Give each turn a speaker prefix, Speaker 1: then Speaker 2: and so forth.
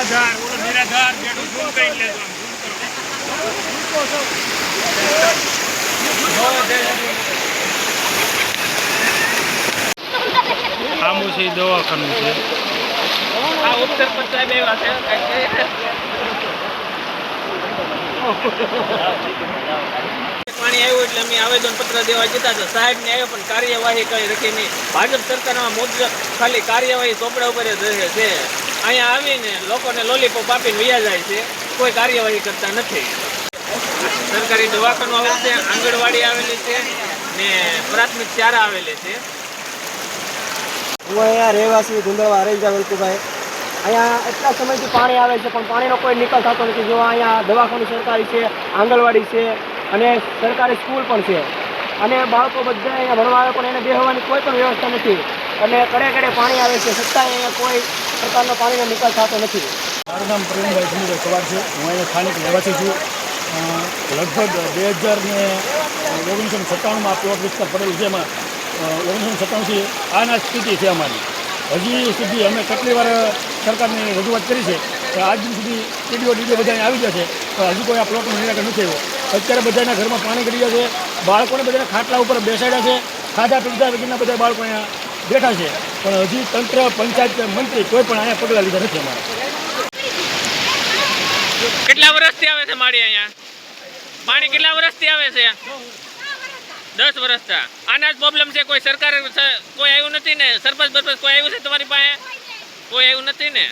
Speaker 1: નિરાધાર ઓલો નિરાધાર જેડું ઝૂમ કરી લેજો આમ છે દવાખાનું છે
Speaker 2: આ ઉપસર સાહેબ એવા છે પાણી આવ્યું એટલે અમે આવેદન પત્ર દેવા જતા હતા સાહેબ ને આવ્યો પણ કાર્યવાહી કઈ રાખી નહીં ભાજપ સરકારમાં મુદ્દ ખાલી કાર્યવાહી ચોપડા ઉપર જ રહે છે અહીંયા આવીને લોકોને લોલીપોપ આપીને વયા જાય છે કોઈ કાર્યવાહી કરતા નથી સરકારી દવાખાનું આવેલ છે આંગણવાડી આવેલી છે ને પ્રાથમિક શાળા આવેલી છે
Speaker 3: હું અહીંયા રહેવાસી ગુંદરવા અરેજા વલકુભાઈ અહીંયા એટલા સમયથી પાણી આવે છે પણ પાણીનો કોઈ નિકાલ થતો નથી જો અહીંયા દવાખાનું સરકારી છે આંગણવાડી છે અને સરકારી સ્કૂલ પણ છે અને બાળકો બધા અહીંયા ભણવા આવે પણ એને બેસવાની કોઈ પણ વ્યવસ્થા નથી અને કડે કડે પાણી આવે છે છતાંય અહીંયા કોઈ પ્રકારનો પાણીનો નિકાલ થતો નથી
Speaker 4: મારું નામ પ્રવીણભાઈ સુનિલ સવાર છે હું અહીંયા સ્થાનિક રહેવાસી છું લગભગ 2097માં આ પ્લોટ વિસ્તાર પડેલું છે એમાં 1997થી આના સ્થિતિ છે અમારી હજી સુધી અમે કેટલી વાર સરકારની રજૂઆત કરી છે તો આજ દિન સુધી ટીડીઓ ડીડીઓ બધા આવી ગયા છે તો હજી કોઈ આ પ્લોટનું નિરાકરણ નથી આવ્યું અત્યારે બધાના ઘરમાં પાણી ગળી ગયા છે બાળકોને બધાના ખાટલા ઉપર બેસાડ્યા છે ખાધા પીધા વગરના બધા બાળકો અહીંયા બેઠા છે પણ હજી તંત્ર પંચાયત મંત્રી કોઈ પણ અહીંયા પગલાં લીધા નથી અમારે
Speaker 2: કેટલા વર્ષથી આવે છે મારી અહીંયા પાણી કેટલા વર્ષથી આવે છે 10 વર્ષથી આના જ પ્રોબ્લેમ છે કોઈ સરકાર કોઈ આવ્યું નથી ને સરપંચ કોઈ આવ્યું છે તમારી પાસે કોઈ આવ્યું નથી ને